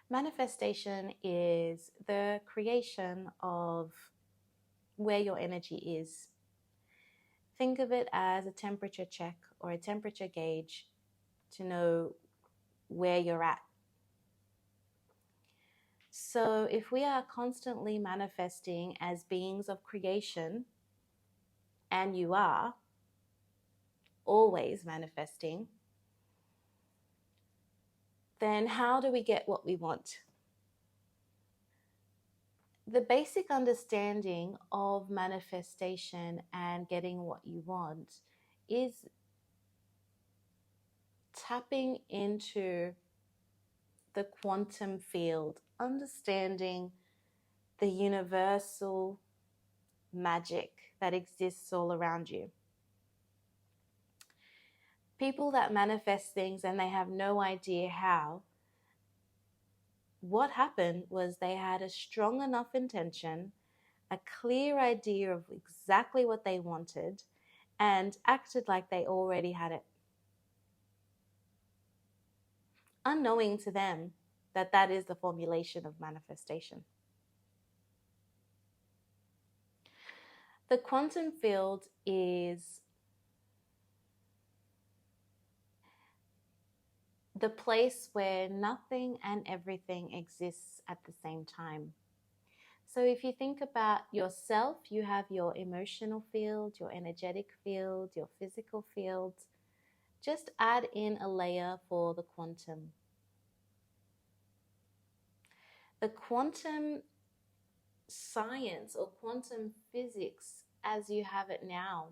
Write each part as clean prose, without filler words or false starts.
Manifestation is the creation of where your energy is. Think of it as a temperature check or a temperature gauge to know where you're at. So if we are constantly manifesting as beings of creation, and you are always manifesting, then how do we get what we want? The basic understanding of manifestation and getting what you want is tapping into the quantum field, understanding the universal magic that exists all around you. People that manifest things and they have no idea how, what happened was they had a strong enough intention, a clear idea of exactly what they wanted, and acted like they already had it, unknowing to them that that is the formulation of manifestation. The quantum field is the place where nothing and everything exists at the same time. So if you think about yourself, you have your emotional field, your energetic field, your physical field. Just add in a layer for the quantum. The quantum science or quantum physics, as you have it now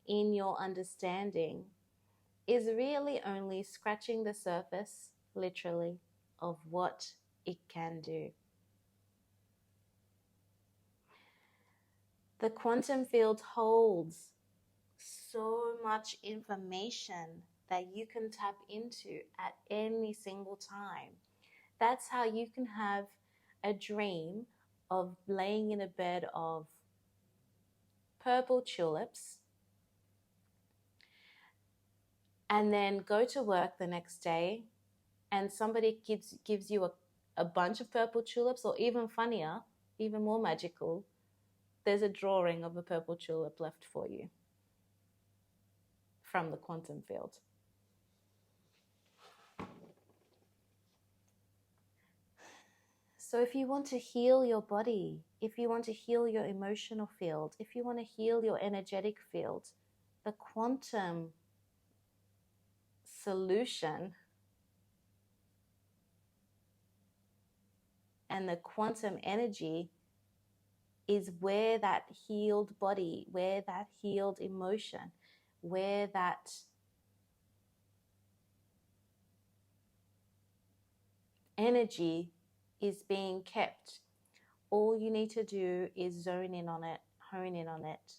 in your understanding, is really only scratching the surface, literally, of what it can do. The quantum field holds so much information that you can tap into at any single time. That's how you can have a dream of laying in a bed of purple tulips and then go to work the next day and somebody gives you a bunch of purple tulips, or even funnier, even more magical, there's a drawing of a purple tulip left for you from the quantum field. So if you want to heal your body, if you want to heal your emotional field, if you want to heal your energetic field, the quantum solution and the quantum energy is where that healed body, where that healed emotion, where that energy is being kept. All you need to do is zone in on it, hone in on it,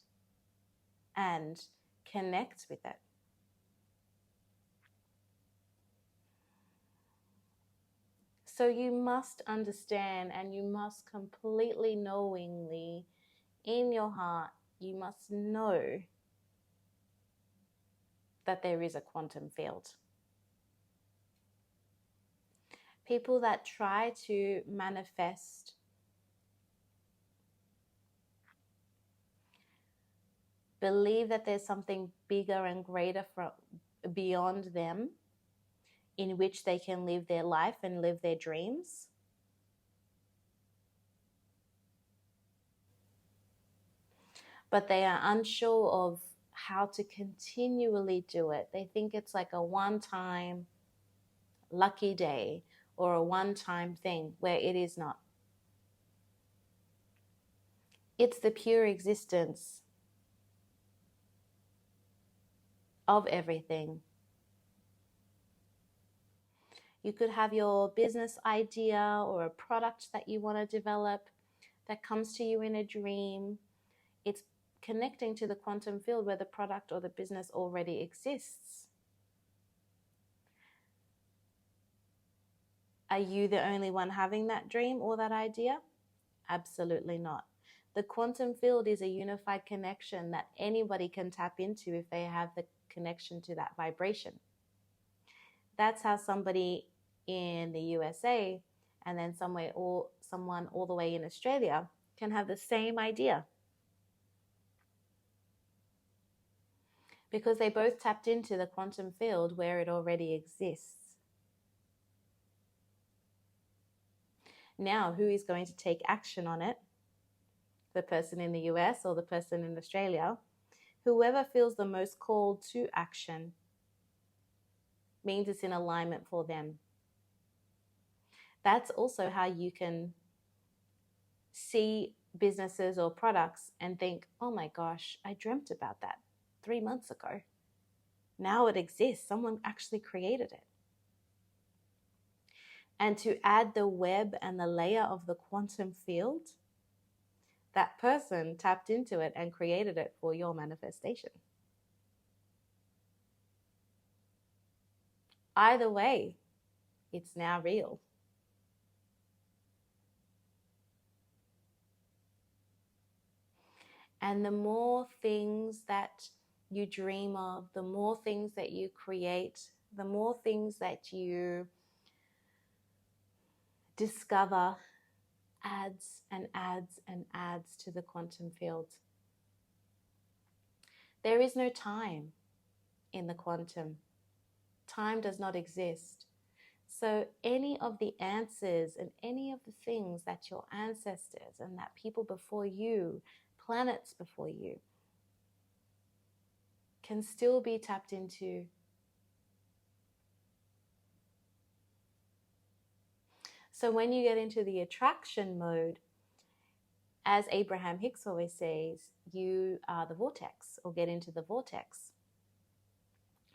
and connect with it. So you must understand, and you must completely knowingly in your heart, you must know that there is a quantum field. People that try to manifest believe that there's something bigger and greater beyond them in which they can live their life and live their dreams. But they are unsure of how to continually do it. They think it's like a one-time lucky day or a one-time thing, where it is not. It's the pure existence of everything. You could have your business idea or a product that you want to develop that comes to you in a dream. It's connecting to the quantum field where the product or the business already exists. Are you the only one having that dream or that idea? Absolutely not. The quantum field is a unified connection that anybody can tap into if they have the connection to that vibration. That's how somebody in the USA and then someone all the way in Australia can have the same idea, because they both tapped into the quantum field where it already exists. Now, who is going to take action on it? The person in the US or the person in Australia? Whoever feels the most called to action means it's in alignment for them. That's also how you can see businesses or products and think, oh my gosh, I dreamt about that 3 months ago. Now it exists. Someone actually created it. And to add the web and the layer of the quantum field, that person tapped into it and created it for your manifestation. Either way, it's now real. And the more things that you dream of, the more things that you create, the more things that you discover adds and adds and adds to the quantum field. There is no time in the quantum. Time does not exist. So any of the answers and any of the things that your ancestors and that people before you, planets before you, can still be tapped into. So when you get into the attraction mode, as Abraham Hicks always says, you are the vortex, or get into the vortex.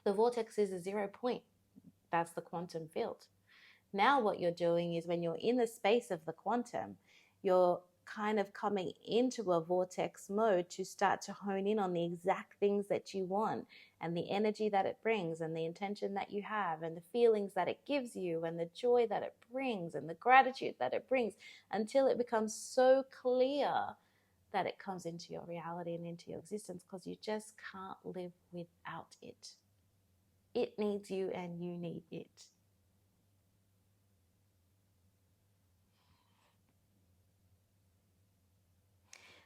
The vortex is a 0 point. That's the quantum field. Now what you're doing is, when you're in the space of the quantum, you're kind of coming into a vortex mode to start to hone in on the exact things that you want, and the energy that it brings, and the intention that you have, and the feelings that it gives you, and the joy that it brings, and the gratitude that it brings, until it becomes so clear that it comes into your reality and into your existence, because you just can't live without it. It needs you and you need it.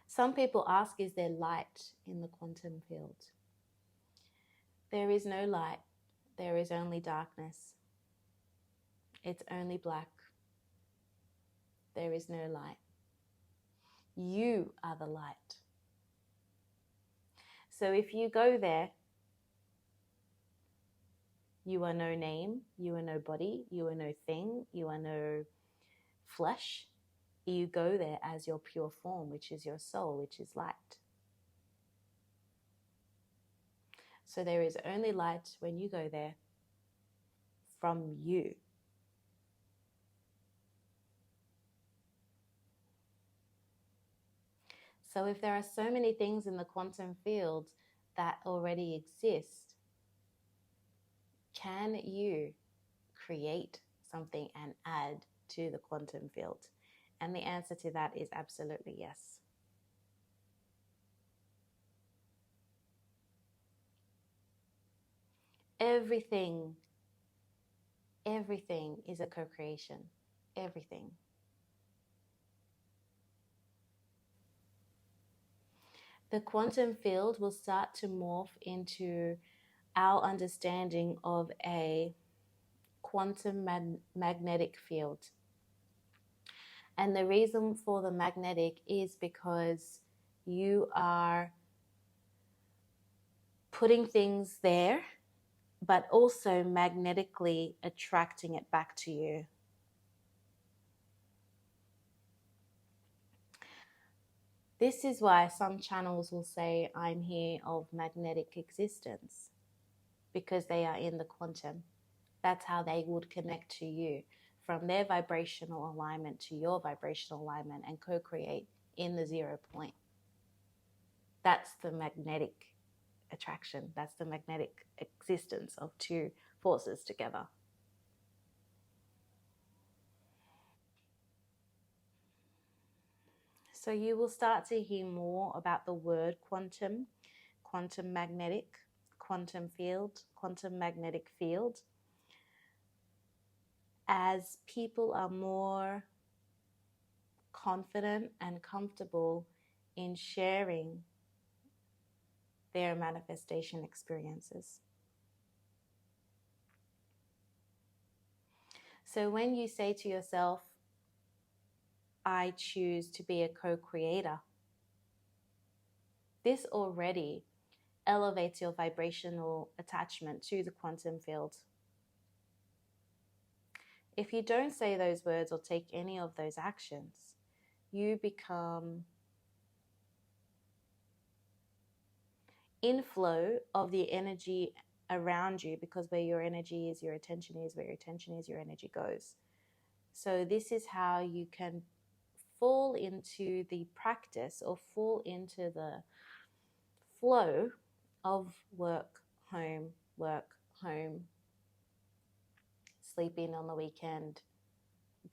Some people ask, is there light in the quantum field? There is no light. There is only darkness. It's only black. There is no light. You are the light. So if you go there, you are no name, you are no body, you are no thing, you are no flesh. You go there as your pure form, which is your soul, which is light. So there is only light when you go there from you. So if there are so many things in the quantum field that already exist, can you create something and add to the quantum field? And the answer to that is absolutely yes. Everything is a co-creation. Everything. The quantum field will start to morph into our understanding of a quantum magnetic field. And the reason for the magnetic is because you are putting things there, but also magnetically attracting it back to you. This is why some channels will say, I'm here of magnetic existence, because they are in the quantum. That's how they would connect to you, from their vibrational alignment to your vibrational alignment, and co-create in the 0 point. That's the magnetic attraction. That's the magnetic existence of two forces together. So you will start to hear more about the word quantum, quantum magnetic, quantum field, quantum magnetic field, as people are more confident and comfortable in sharing their manifestation experiences. So when you say to yourself, I choose to be a co-creator, this already elevates your vibrational attachment to the quantum field. If you don't say those words or take any of those actions, you become inflow of the energy around you, because where your energy is, your attention is, where your attention is, your energy goes. So this is how you can fall into the practice or fall into the flow of work, home, sleep in on the weekend,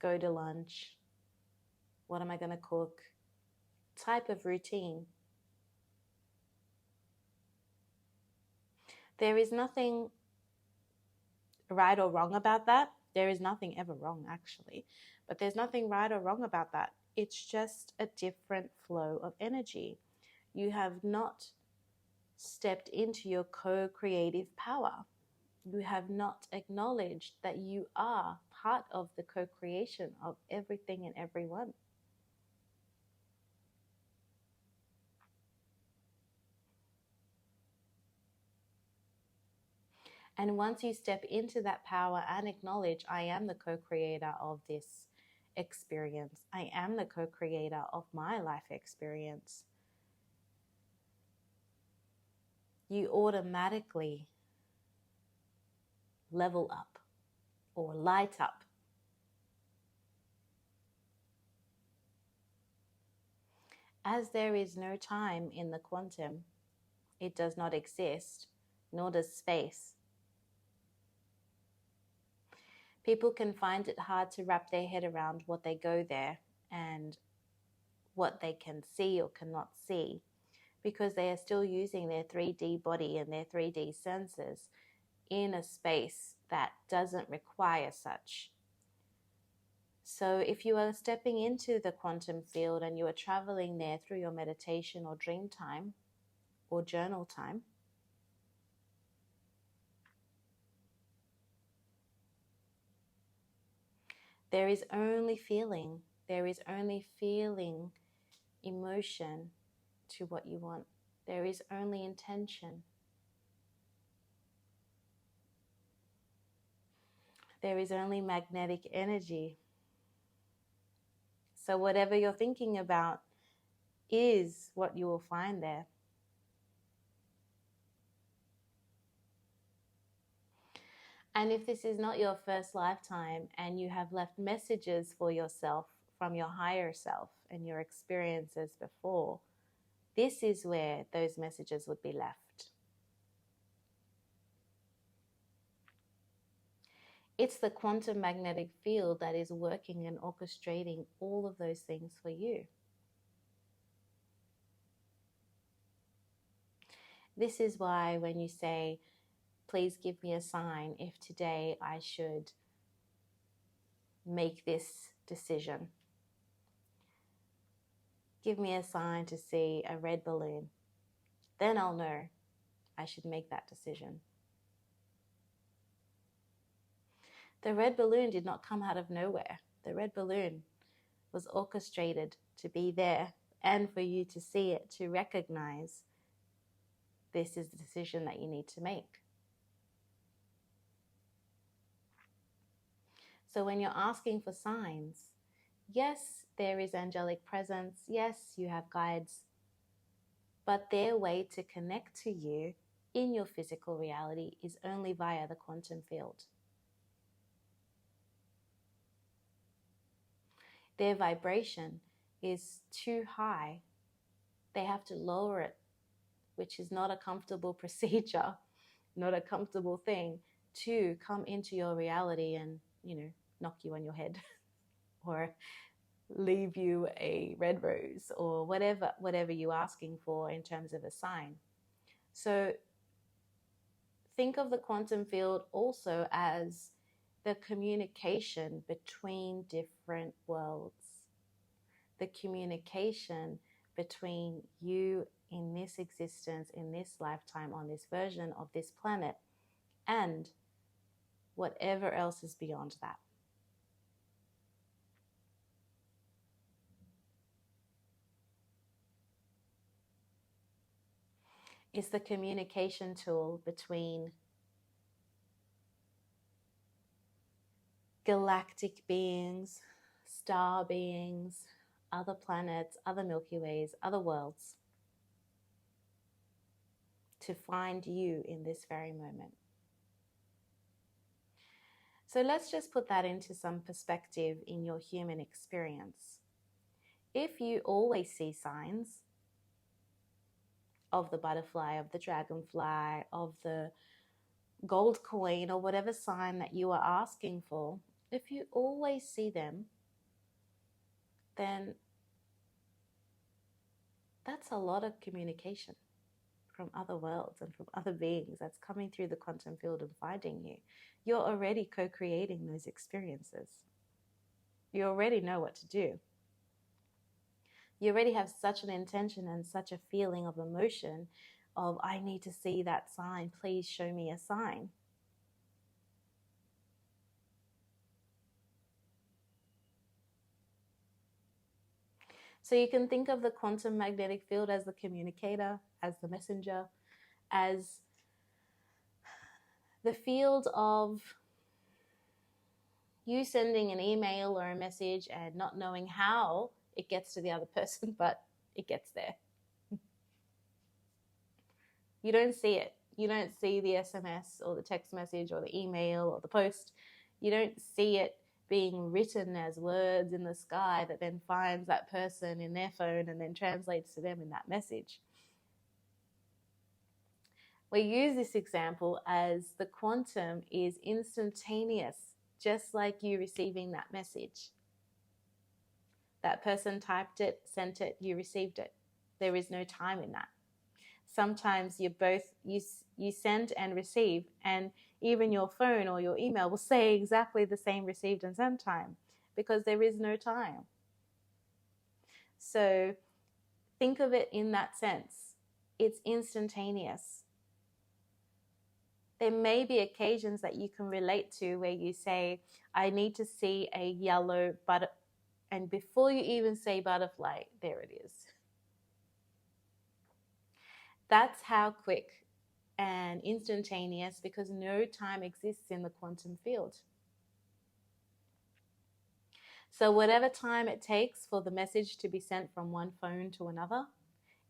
go to lunch, what am I going to cook, type of routine. There is nothing right or wrong about that. There is nothing ever wrong, actually, but there's nothing right or wrong about that. It's just a different flow of energy. You have not stepped into your co-creative power. You have not acknowledged that you are part of the co-creation of everything and everyone. And once you step into that power and acknowledge, I am the co-creator of this experience, I am the co-creator of my life experience, you automatically level up or light up. As there is no time in the quantum, it does not exist, nor does space. People can find it hard to wrap their head around what they go there and what they can see or cannot see, because they are still using their 3D body and their 3D senses in a space that doesn't require such. So if you are stepping into the quantum field and you are traveling there through your meditation or dream time or journal time, there is only feeling. There is only feeling emotion to what you want. There is only intention. There is only magnetic energy. So whatever you're thinking about is what you will find there. And if this is not your first lifetime and you have left messages for yourself from your higher self and your experiences before, this is where those messages would be left. It's the quantum magnetic field that is working and orchestrating all of those things for you. This is why when you say, please give me a sign if today I should make this decision. Give me a sign to see a red balloon. Then I'll know I should make that decision. The red balloon did not come out of nowhere. The red balloon was orchestrated to be there and for you to see it, to recognize this is the decision that you need to make. So when you're asking for signs, yes, there is angelic presence. Yes, you have guides, but their way to connect to you in your physical reality is only via the quantum field. Their vibration is too high. They have to lower it, which is not a comfortable procedure, not a comfortable thing, to come into your reality and, knock you on your head or leave you a red rose or whatever you're asking for in terms of a sign. So think of the quantum field also as the communication between different worlds, the communication between you in this existence, in this lifetime, on this version of this planet, and whatever else is beyond that. It's the communication tool between galactic beings, star beings, other planets, other Milky Ways, other worlds, to find you in this very moment. So let's just put that into some perspective in your human experience. If you always see signs of the butterfly, of the dragonfly, of the gold coin, or whatever sign that you are asking for, if you always see them, then that's a lot of communication from other worlds and from other beings that's coming through the quantum field and finding you. You're already co-creating those experiences. You already know what to do. You already have such an intention and such a feeling of emotion of, I need to see that sign, please show me a sign. So you can think of the quantum magnetic field as the communicator, as the messenger, as the field of you sending an email or a message and not knowing how it gets to the other person, but it gets there. You don't see it. You don't see the SMS or the text message or the email or the post. You don't see it being written as words in the sky that then finds that person in their phone and then translates to them in that message. We use this example as the quantum is instantaneous, just like you receiving that message. That person typed it, sent it, you received it. There is no time in that. Sometimes you send and receive, and even your phone or your email will say exactly the same received and sent time, because there is no time. So think of it in that sense. It's instantaneous. There may be occasions that you can relate to where you say, I need to see a yellow butterfly, and before you even say butterfly, there it is. That's how quick and instantaneous, because no time exists in the quantum field. So whatever time it takes for the message to be sent from one phone to another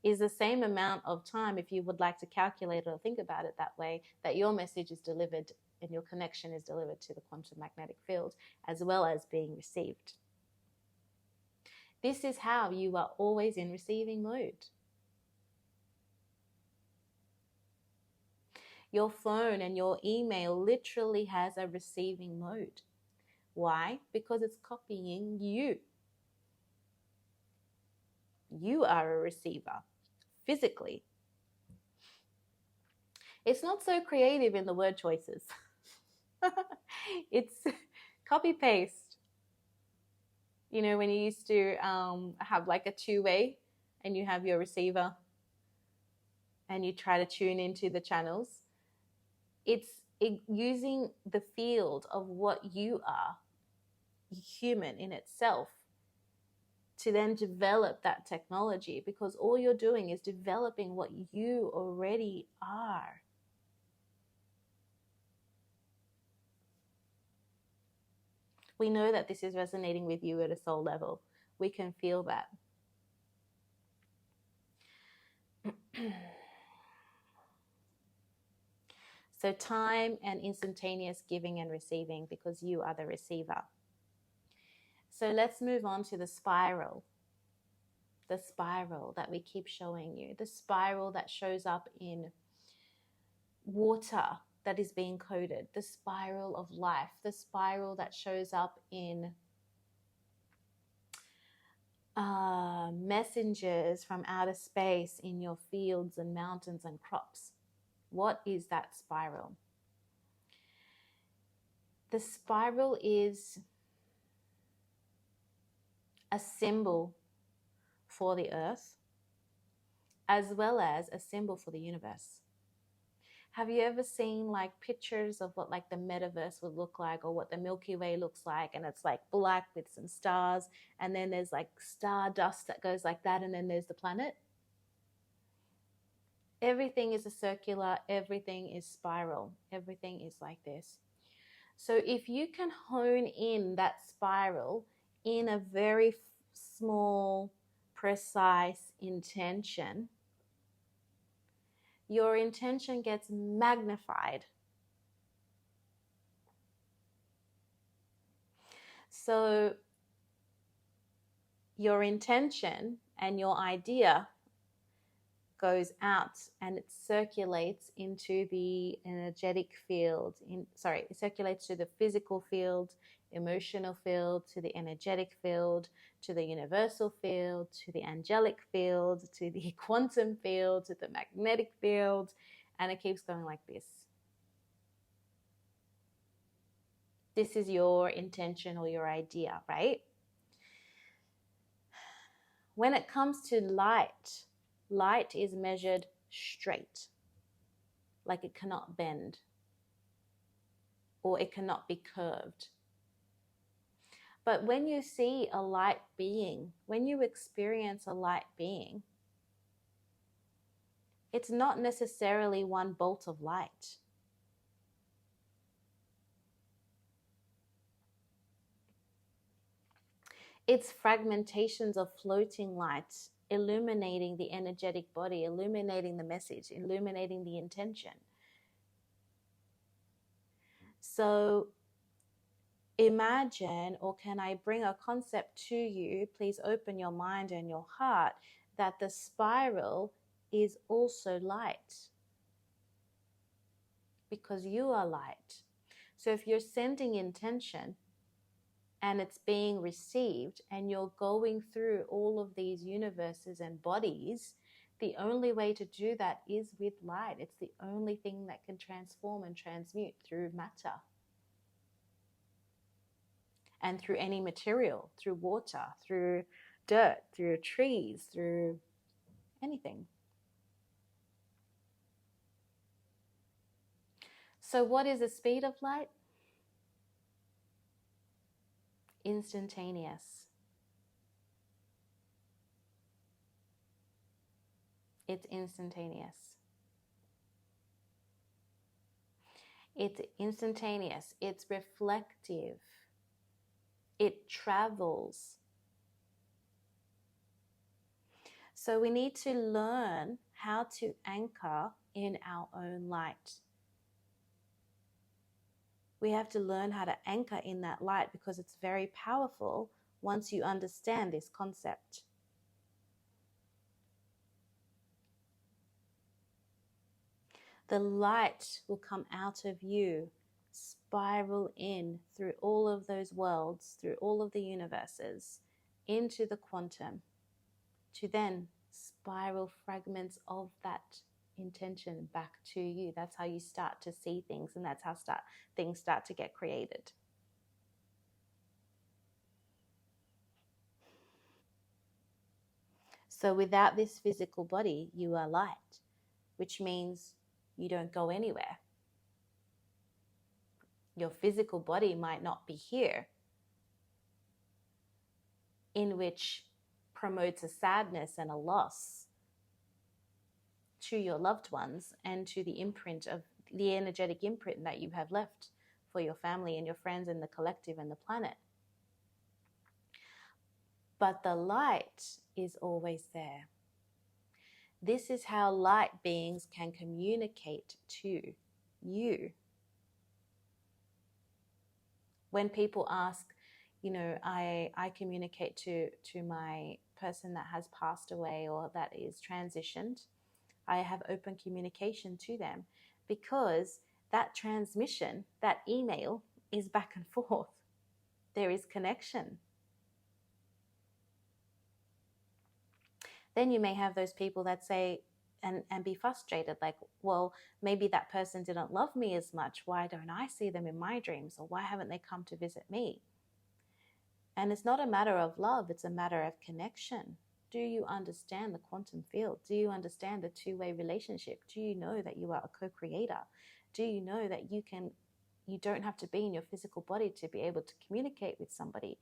is the same amount of time, if you would like to calculate or think about it that way, that your message is delivered and your connection is delivered to the quantum magnetic field, as well as being received. This is how you are always in receiving mode. Your phone and your email literally has a receiving mode. Why? Because it's copying you. You are a receiver, physically. It's not so creative in the word choices. It's copy-paste. You know, when you used to have like a two-way and you have your receiver and you try to tune into the channels, it's using the field of what you are, human in itself, to then develop that technology, because all you're doing is developing what you already are. We know that this is resonating with you at a soul level. We can feel that. So time and instantaneous giving and receiving, because you are the receiver. So let's move on to the spiral. The spiral that we keep showing you. The spiral that shows up in water that is being coded. The spiral of life. The spiral that shows up in messengers from outer space in your fields and mountains and crops. What is that spiral? The spiral is a symbol for the earth as well as a symbol for the universe. Have you ever seen like pictures of what like the metaverse would look like, or what the Milky Way looks like, and it's like black with some stars, and then there's like star dust that goes like that, and then there's the planet? Everything is a circular, everything is spiral, everything is like this. So if you can hone in that spiral in a very small, precise intention, your intention gets magnified. So your intention and your idea goes out and it circulates into the energetic field. It circulates to the physical field, emotional field, to the energetic field, to the universal field, to the angelic field, to the quantum field, to the magnetic field, and it keeps going like this. This is your intention or your idea, right? When it comes to light, light is measured straight, like it cannot bend or it cannot be curved. But when you see a light being, when you experience a light being, it's not necessarily one bolt of light. It's fragmentations of floating light, illuminating the energetic body, illuminating the message, illuminating the intention. So imagine, or can I bring a concept to you? Please open your mind and your heart that the spiral is also light, because you are light. So if you're sending intention and it's being received and you're going through all of these universes and bodies, the only way to do that is with light. It's the only thing that can transform and transmute through matter and through any material, through water, through dirt, through trees, through anything. So what is the speed of light? Instantaneous. It's instantaneous. It's instantaneous. It's reflective. It travels. So we need to learn how to anchor in our own light. We have to learn how to anchor in that light, because it's very powerful once you understand this concept. The light will come out of you, spiral in through all of those worlds, through all of the universes, into the quantum, to then spiral fragments of that intention back to you. That's how you start to see things, and that's how things start to get created. So without this physical body, you are light, which means you don't go anywhere. Your physical body might not be here, in which promotes a sadness and a loss to your loved ones and to the imprint of the energetic imprint that you have left for your family and your friends and the collective and the planet. But the light is always there. This is how light beings can communicate to you. When people ask, I communicate to my person that has passed away or that is transitioned, I have open communication to them, because that transmission, that email is back and forth. There is connection. Then you may have those people that say, and be frustrated, like, well, maybe that person didn't love me as much. Why don't I see them in my dreams? Or why haven't they come to visit me? And it's not a matter of love, it's a matter of connection. Do you understand the quantum field? Do you understand the two-way relationship? Do you know that you are a co-creator? Do you know that you don't have to be in your physical body to be able to communicate with somebody?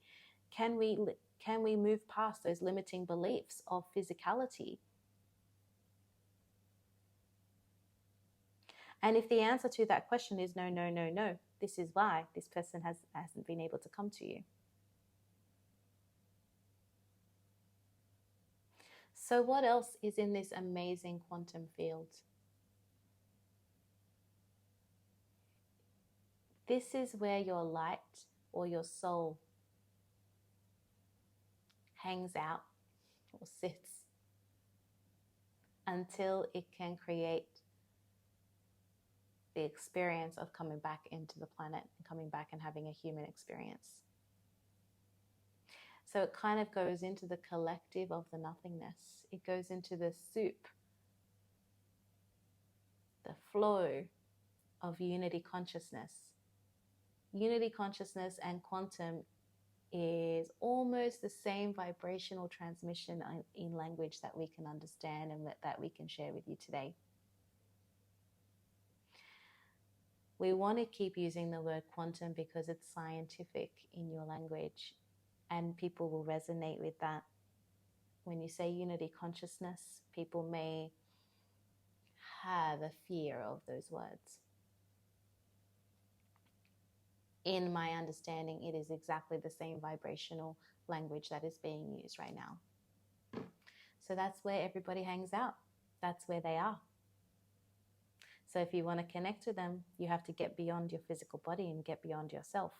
Can we move past those limiting beliefs of physicality? And if the answer to that question is no, no, no, no, this is why this person hasn't been able to come to you. So what else is in this amazing quantum field? This is where your light or your soul hangs out or sits until it can create the experience of coming back into the planet and coming back and having a human experience. So it kind of goes into the collective of the nothingness. It goes into the soup, the flow of unity consciousness. Unity consciousness and quantum is almost the same vibrational transmission in language that we can understand and that we can share with you today. We want to keep using the word quantum because it's scientific in your language and people will resonate with that. When you say unity consciousness, people may have a fear of those words. In my understanding, it is exactly the same vibrational language that is being used right now. So that's where everybody hangs out. That's where they are. So if you want to connect to them, you have to get beyond your physical body and get beyond yourself.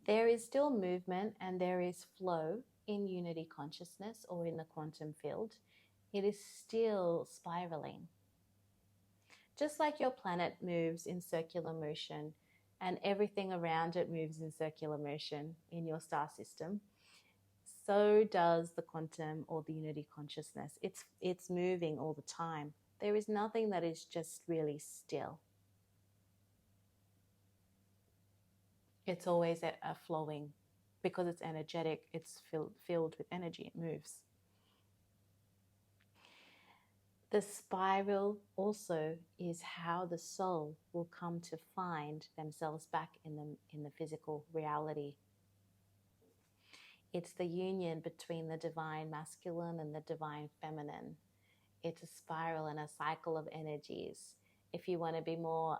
There is still movement and there is flow in unity consciousness or in the quantum field. It is still spiraling. Just like your planet moves in circular motion and everything around it moves in circular motion in your star system, so does the quantum or the unity consciousness. It's moving all the time. There is nothing that is just really still. It's always a flowing. Because it's energetic, it's filled with energy, it moves. The spiral also is how the soul will come to find themselves back in the physical reality. It's the union between the divine masculine and the divine feminine. It's a spiral and a cycle of energies. If you want to be more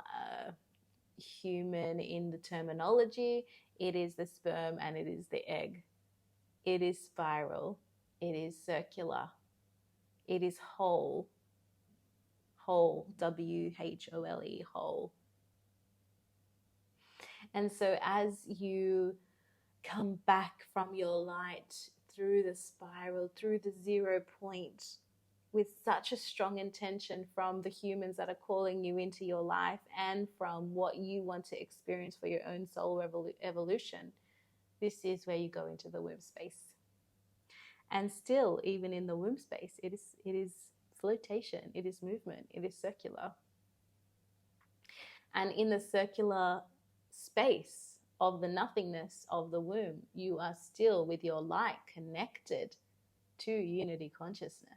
human in the terminology, it is the sperm and it is the egg. It is spiral. It is circular. It is whole. Whole, W-H-O-L-E, whole. And so as you come back from your light through the spiral, through the 0 point, with such a strong intention from the humans that are calling you into your life and from what you want to experience for your own soul evolution, this is where you go into the womb space. And still, even in the womb space, it is flotation, it is movement, it is circular. And in the circular space of the nothingness of the womb, you are still with your light connected to unity consciousness.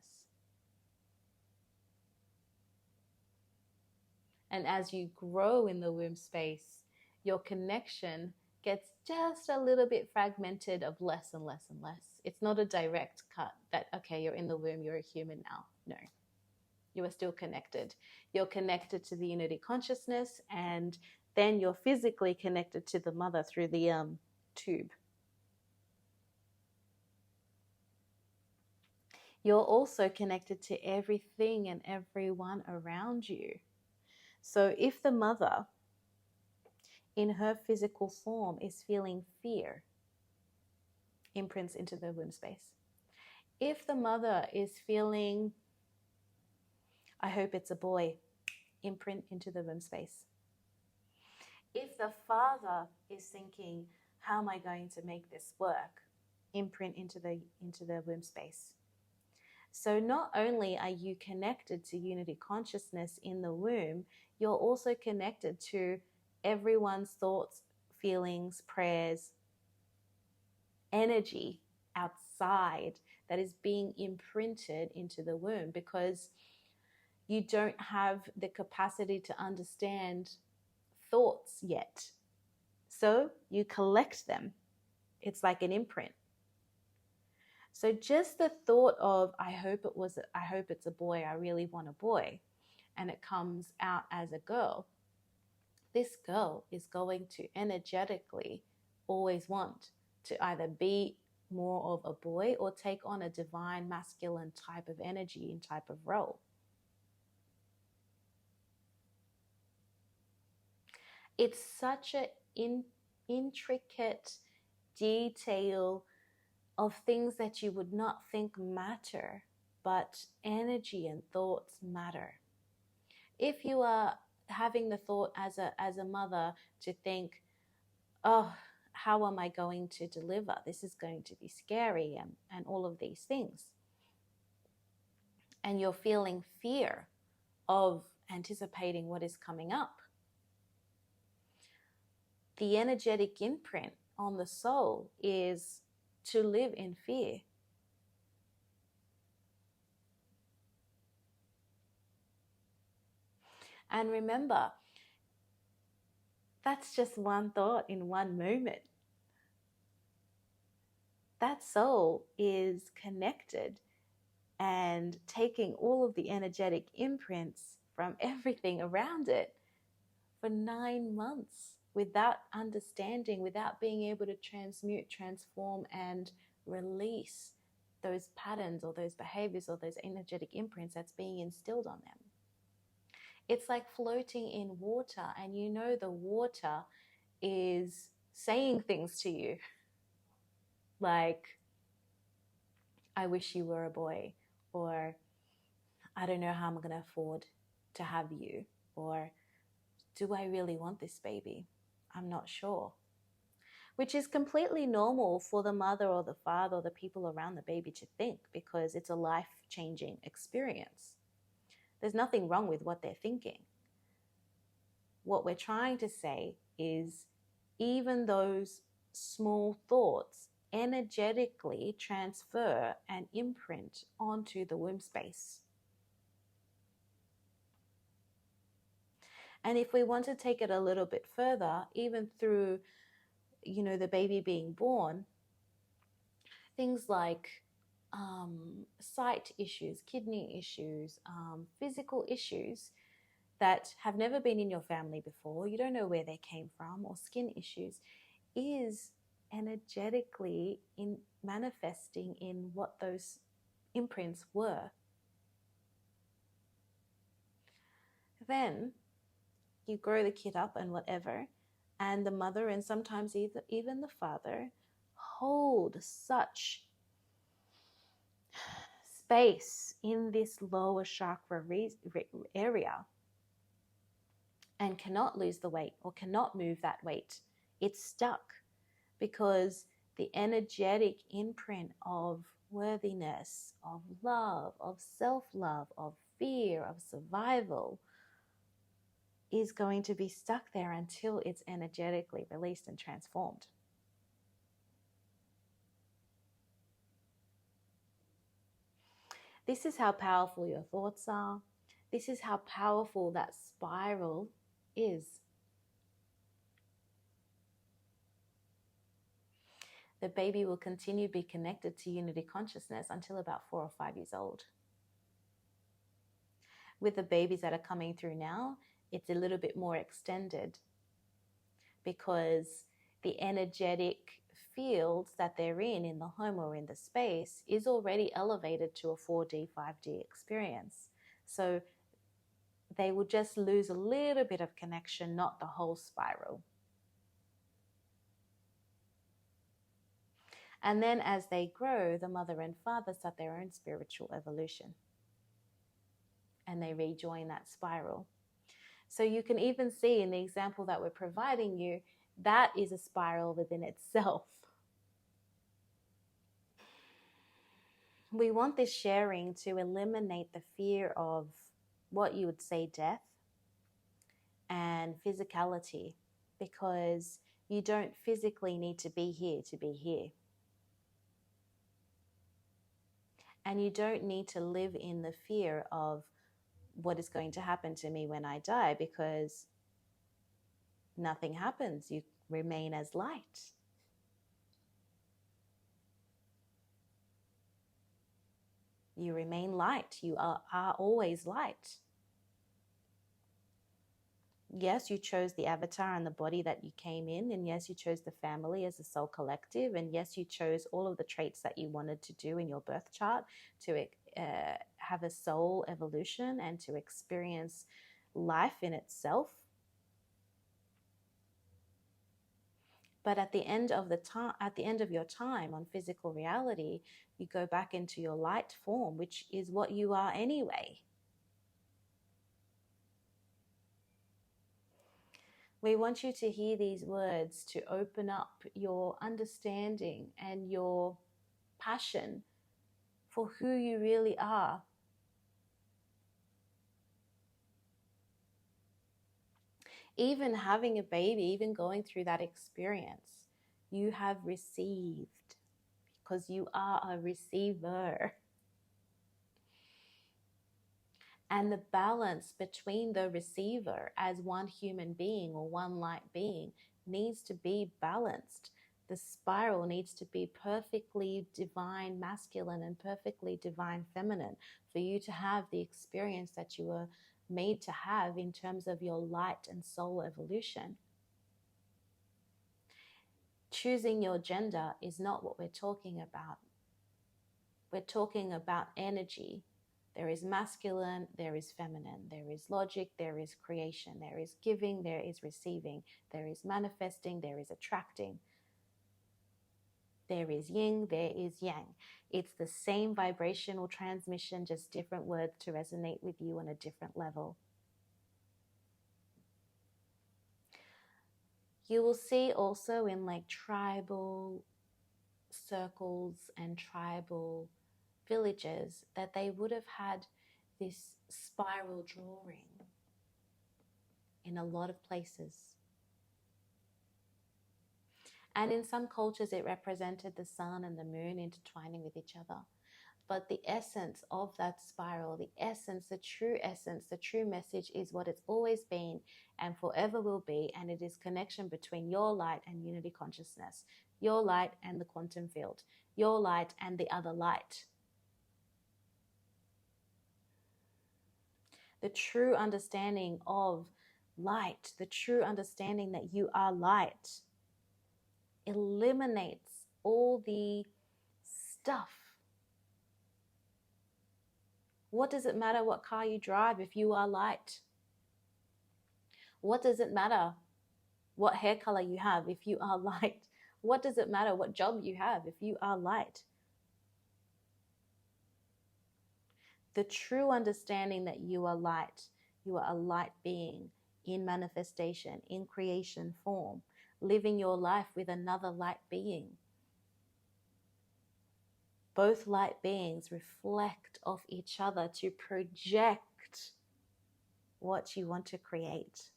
And as you grow in the womb space, your connection gets just a little bit fragmented of less and less and less. It's not a direct cut that, okay, you're in the womb, you're a human now. No, you are still connected. You're connected to the unity consciousness, and then you're physically connected to the mother through the tube. You're also connected to everything and everyone around you. So if the mother in her physical form is feeling fear, imprints into the womb space. If the mother is feeling, I hope it's a boy, imprint into the womb space. If the father is thinking, how am I going to make this work? imprint into the womb space. So not only are you connected to unity consciousness in the womb, you're also connected to everyone's thoughts, feelings, prayers, energy outside that is being imprinted into the womb, because you don't have the capacity to understand thoughts yet. So you collect them. It's like an imprint. So just the thought of, I hope it's a boy, I really want a boy, and it comes out as a girl, this girl is going to energetically always want to either be more of a boy or take on a divine masculine type of energy and type of role. It's such an intricate detail of things that you would not think matter, but energy and thoughts matter. If you are having the thought as a mother to think, oh, how am I going to deliver? This is going to be scary, and all of these things. And you're feeling fear of anticipating what is coming up. The energetic imprint on the soul is to live in fear. And remember, that's just one thought in one moment. That soul is connected and taking all of the energetic imprints from everything around it for 9 months without understanding, without being able to transmute, transform, and release those patterns or those behaviors or those energetic imprints that's being instilled on them. It's like floating in water, and you know the water is saying things to you like, I wish you were a boy, or I don't know how I'm going to afford to have you, or do I really want this baby? I'm not sure. Which is completely normal for the mother or the father or the people around the baby to think, because it's a life-changing experience. There's nothing wrong with what they're thinking. What we're trying to say is, even those small thoughts energetically transfer and imprint onto the womb space. And if we want to take it a little bit further, even through, the baby being born, things like sight issues, kidney issues, physical issues that have never been in your family before, you don't know where they came from, or skin issues, is energetically manifesting in what those imprints were. Then you grow the kid up and whatever, and the mother and sometimes even the father hold such space in this lower chakra area and cannot lose the weight or cannot move that weight. It's stuck because the energetic imprint of worthiness, of love, of self-love, of fear, of survival is going to be stuck there until it's energetically released and transformed. This is how powerful your thoughts are. This is how powerful that spiral is. The baby will continue to be connected to unity consciousness until about 4 or 5 years old. With the babies that are coming through now, it's a little bit more extended because the energetic fields that they're in the home or in the space, is already elevated to a 4D, 5D experience. So they will just lose a little bit of connection, not the whole spiral. And then as they grow, the mother and father start their own spiritual evolution. And they rejoin that spiral. So you can even see in the example that we're providing you, that is a spiral within itself. We want this sharing to eliminate the fear of what you would say death and physicality, because you don't physically need to be here to be here. And you don't need to live in the fear of what is going to happen to me when I die, because nothing happens. You remain as light. You remain light. You are always light. Yes, you chose the avatar and the body that you came in, and yes, you chose the family as a soul collective, and yes, you chose all of the traits that you wanted to do in your birth chart to have a soul evolution and to experience life in itself. But at the end of your time on physical reality, you go back into your light form, which is what you are anyway. We want you to hear these words to open up your understanding and your passion for who you really are. Even having a baby, even going through that experience, you have received, because you are a receiver. And the balance between the receiver as one human being or one light being needs to be balanced. The spiral needs to be perfectly divine masculine and perfectly divine feminine for you to have the experience that you were made to have in terms of your light and soul evolution. Choosing your gender is not what we're talking about. We're talking about energy. There is masculine, there is feminine, there is logic, there is creation, there is giving, there is receiving, there is manifesting, there is attracting. There is yin, there is yang. It's the same vibrational transmission, just different words to resonate with you on a different level. You will see also in like tribal circles and tribal villages that they would have had this spiral drawing in a lot of places. And in some cultures, it represented the sun and the moon intertwining with each other. But the essence of that spiral, the essence, the true message is what it's always been and forever will be. And it is connection between your light and unity consciousness, your light and the quantum field, your light and the other light. The true understanding of light, the true understanding that you are light, eliminates all the stuff. What does it matter what car you drive if you are light? What does it matter what hair color you have if you are light? What does it matter what job you have if you are light? The true understanding that you are a light being in manifestation, in creation form, living your life with another light being. Both light beings reflect off each other to project what you want to create.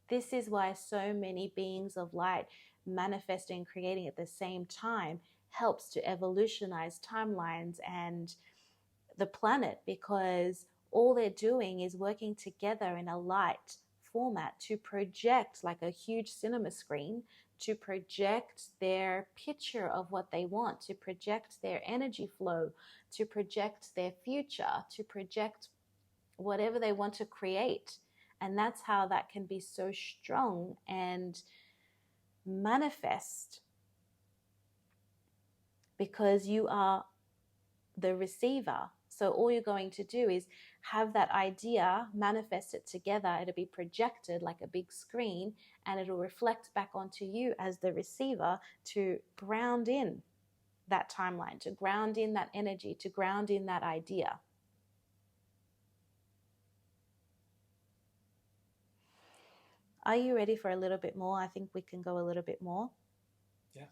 This is why so many beings of light manifesting and creating at the same time helps to evolutionize timelines and the planet, because all they're doing is working together in a light format to project, like a huge cinema screen, to project their picture of what they want, to project their energy flow, to project their future, to project whatever they want to create. And that's how that can be so strong and manifest, because you are the receiver. So all you're going to do is have that idea, manifest it together. It'll be projected like a big screen, and it'll reflect back onto you as the receiver to ground in that timeline, to ground in that energy, to ground in that idea. Are you ready for a little bit more? I think we can go a little bit more. Yeah.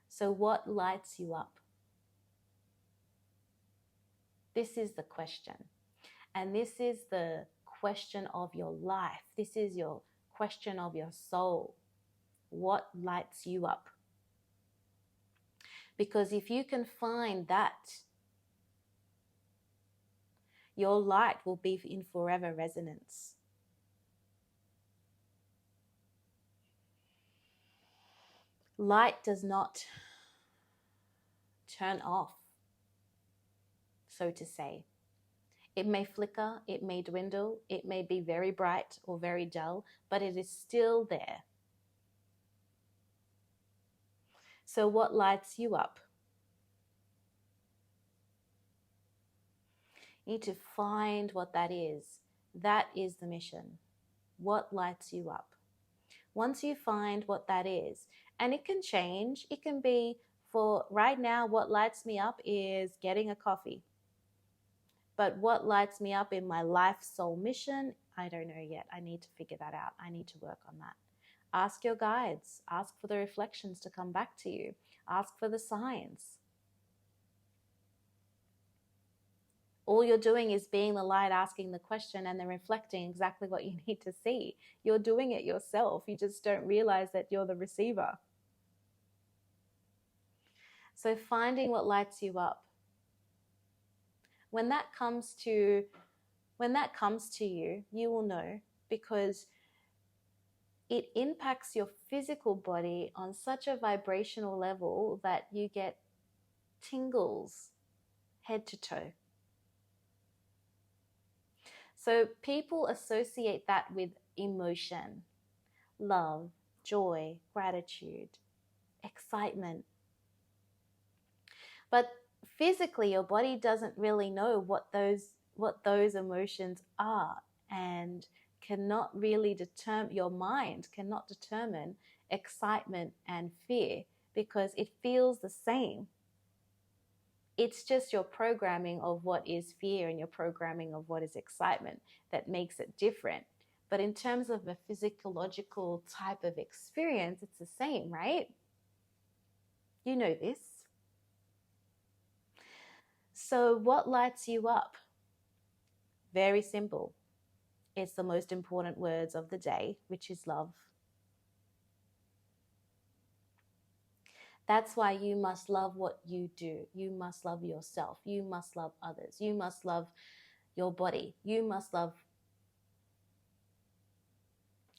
So what lights you up? This is the question. And this is the question of your life. This is your question of your soul. What lights you up? Because if you can find that, your light will be in forever resonance. Light does not turn off, so to say. It may flicker, it may dwindle, it may be very bright or very dull, but it is still there. So what lights you up? You need to find what that is. That is the mission. What lights you up? Once you find what that is, and it can change, it can be, for right now, what lights me up is getting a coffee. But what lights me up in my life soul mission, I don't know yet. I need to figure that out. I need to work on that. Ask your guides. Ask for the reflections to come back to you. Ask for the signs. All you're doing is being the light, asking the question, and then reflecting exactly what you need to see. You're doing it yourself. You just don't realize that you're the receiver. So finding what lights you up. When that comes to you, you will know, because it impacts your physical body on such a vibrational level that you get tingles head to toe. So people associate that with emotion, love, joy, gratitude, excitement. But physically, your body doesn't really know what those emotions are, and cannot really your mind cannot determine excitement and fear, because it feels the same. It's just your programming of what is fear and your programming of what is excitement that makes it different. But in terms of a physiological type of experience, it's the same, right? You know this. So what lights you up? Very simple. It's the most important words of the day, which is love. That's why you must love what you do. You must love yourself. You must love others. You must love your body. You must love.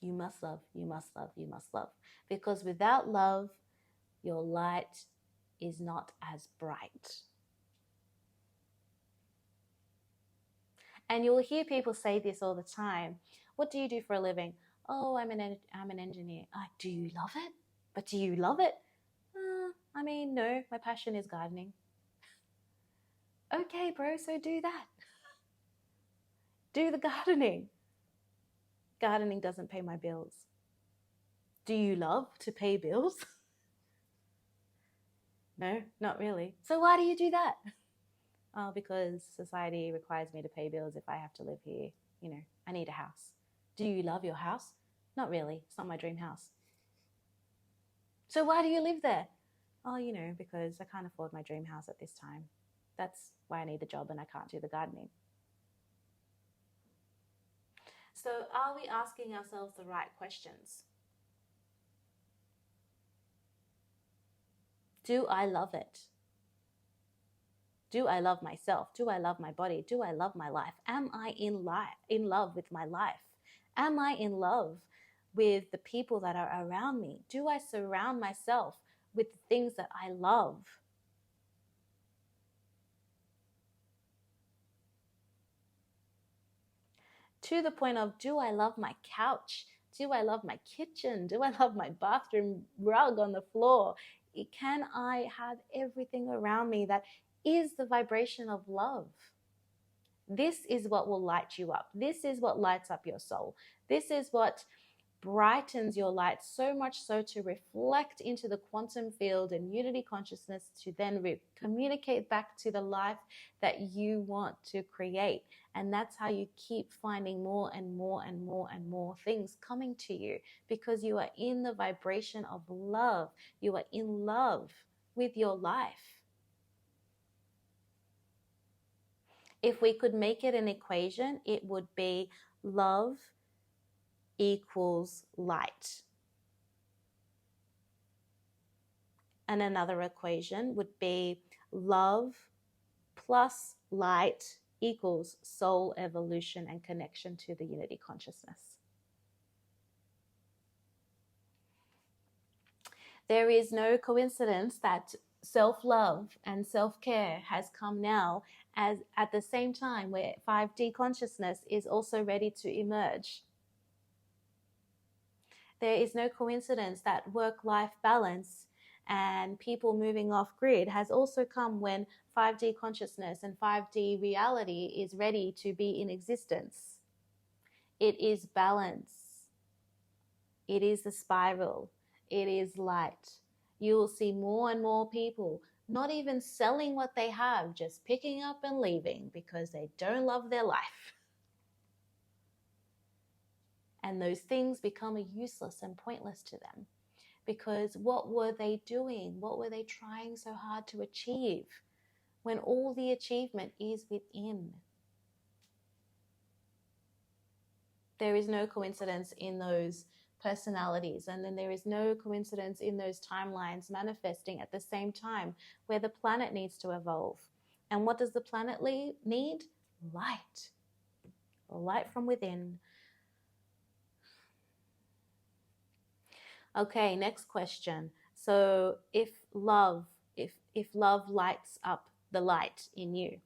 You must love. You must love. You must love. Because without love, your light is not as bright. And you'll hear people say this all the time. What do you do for a living? Oh, I'm an engineer. Do you love it? But do you love it? No, my passion is gardening. Okay, bro, so do that. Do the gardening. Gardening doesn't pay my bills. Do you love to pay bills? No, not really. So why do you do that? Oh, because society requires me to pay bills if I have to live here. I need a house. Do you love your house? Not really. It's not my dream house. So why do you live there? Oh, because I can't afford my dream house at this time. That's why I need the job and I can't do the gardening. So are we asking ourselves the right questions? Do I love it? Do I love myself? Do I love my body? Do I love my life? Am I in love with my life? Am I in love with the people that are around me? Do I surround myself with the things that I love? To the point of, do I love my couch? Do I love my kitchen? Do I love my bathroom rug on the floor? Can I have everything around me that is the vibration of love? This is what will light you up. This is what lights up your soul. This is what brightens your light, so much so to reflect into the quantum field and unity consciousness, to then communicate back to the life that you want to create. And that's how you keep finding more and more and more and more things coming to you, because you are in the vibration of love. You are in love with your life. If we could make it an equation, it would be love equals light. And another equation would be love plus light equals soul evolution and connection to the unity consciousness. There is no coincidence that self-love and self-care has come now as at the same time where 5D consciousness is also ready to emerge. There is no coincidence that work-life balance and people moving off grid has also come when 5D consciousness and 5D reality is ready to be in existence. It is balance. It is the spiral. It is light. You will see more and more people not even selling what they have, just picking up and leaving because they don't love their life. And those things become useless and pointless to them. Because what were they doing? What were they trying so hard to achieve when all the achievement is within? There is no coincidence in those personalities, and then there is no coincidence in those timelines manifesting at the same time where the planet needs to evolve. And what does the planet need? Light. Light from within. Okay, next question. So if love lights up the light in you,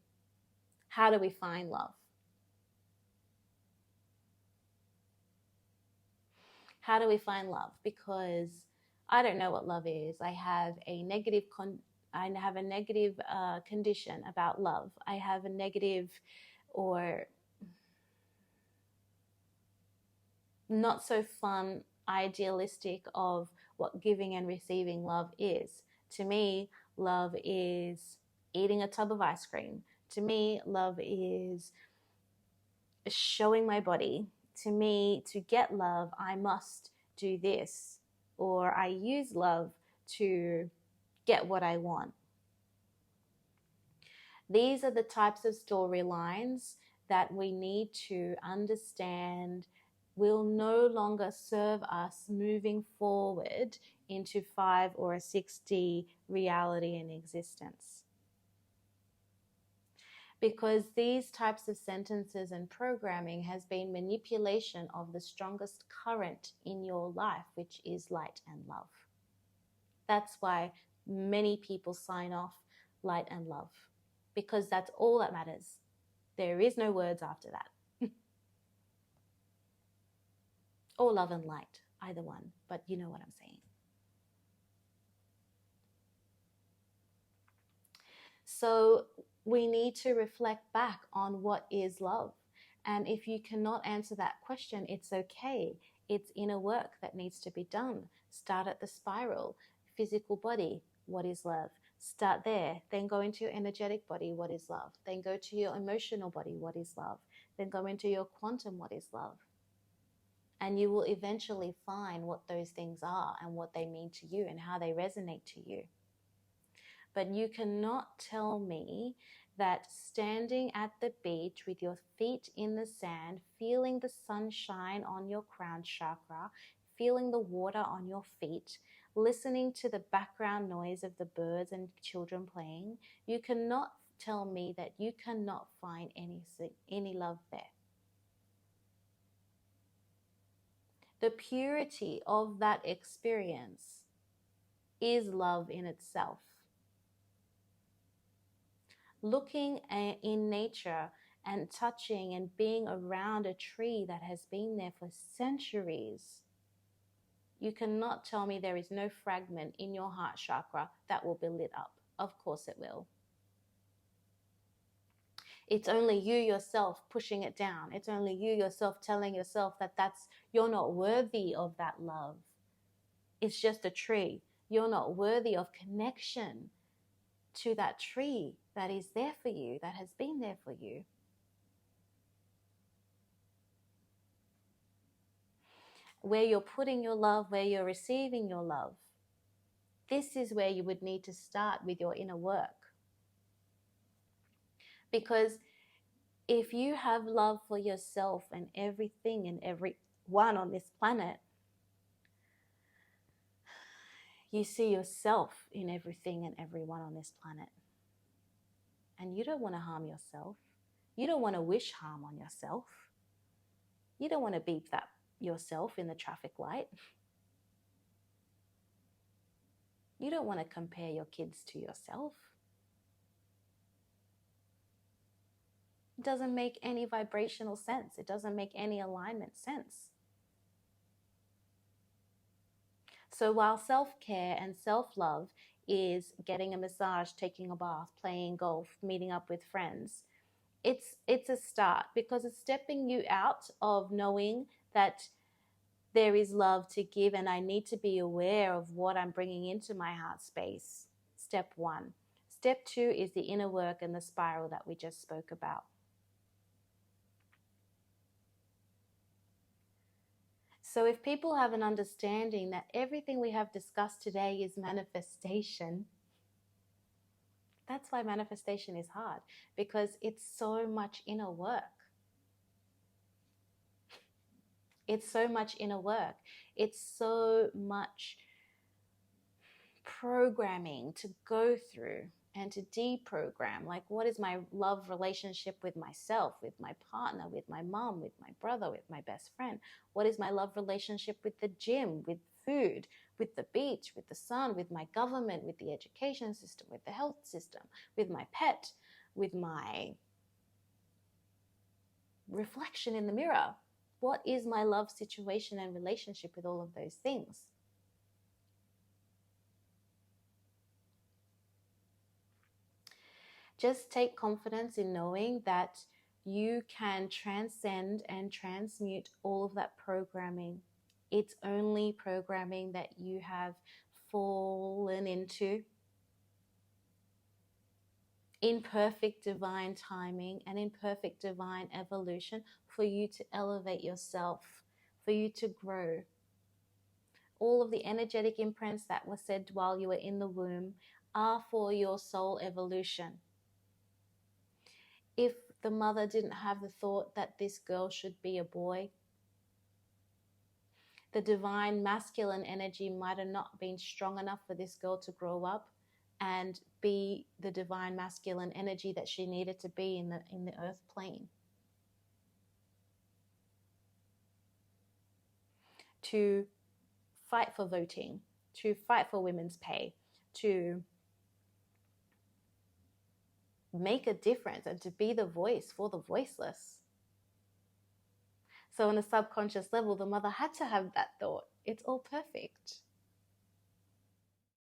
how do we find love? How do we find love? Because I don't know what love is. I have a negative condition about love. I have a negative or not so fun idealistic of what giving and receiving love is. To me, love is eating a tub of ice cream. To me, love is showing my body. To me, to get love, I must do this, or I use love to get what I want. These are the types of storylines that we need to understand will no longer serve us moving forward into 5 or a 6D reality and existence. Because these types of sentences and programming has been manipulation of the strongest current in your life, which is light and love. That's why many people sign off light and love, because that's all that matters. There is no words after that. Or love and light, either one, but you know what I'm saying. So we need to reflect back on what is love. And if you cannot answer that question, it's okay. It's inner work that needs to be done. Start at the spiral. Physical body, what is love? Start there. Then go into your energetic body, what is love? Then go to your emotional body, what is love? Then go into your quantum, what is love? And you will eventually find what those things are and what they mean to you and how they resonate to you. But you cannot tell me that standing at the beach with your feet in the sand, feeling the sunshine on your crown chakra, feeling the water on your feet, listening to the background noise of the birds and children playing, you cannot tell me that you cannot find any love there. The purity of that experience is love in itself. Looking in nature and touching and being around a tree that has been there for centuries, you cannot tell me there is no fragment in your heart chakra that will be lit up. Of course it will. It's only you yourself pushing it down. It's only you yourself telling yourself that you're not worthy of that love. It's just a tree. You're not worthy of connection to that tree that is there for you, that has been there for you. Where you're putting your love, where you're receiving your love, this is where you would need to start with your inner work. Because If you have love for yourself and everything and everyone on this planet, you see yourself in everything and everyone on this planet. And you don't want to harm yourself. You don't want to wish harm on yourself. You don't want to beep that yourself in the traffic light. You don't want to compare your kids to yourself. It doesn't make any vibrational sense. It doesn't make any alignment sense. So while self-care and self-love is getting a massage, taking a bath, playing golf, meeting up with friends, it's a start, because it's stepping you out of knowing that there is love to give and I need to be aware of what I'm bringing into my heart space. Step 1. Step 2 is the inner work and the spiral that we just spoke about. So if people have an understanding that everything we have discussed today is manifestation, that's why manifestation is hard, because it's so much inner work. It's so much inner work. It's so much programming to go through and to deprogram. Like, what is my love relationship with myself, with my partner, with my mom, with my brother, with my best friend? What is my love relationship with the gym, with food, with the beach, with the sun, with my government, with the education system, with the health system, with my pet, with my reflection in the mirror? What is my love situation and relationship with all of those things? Just take confidence in knowing that you can transcend and transmute all of that programming. It's only programming that you have fallen into in perfect divine timing and in perfect divine evolution for you to elevate yourself, for you to grow. All of the energetic imprints that were said while you were in the womb are for your soul evolution. If the mother didn't have the thought that this girl should be a boy, the divine masculine energy might have not been strong enough for this girl to grow up and be the divine masculine energy that she needed to be in the earth plane. To fight for voting, to fight for women's pay, to make a difference and to be the voice for the voiceless. So on a subconscious level, the mother had to have that thought. It's all perfect.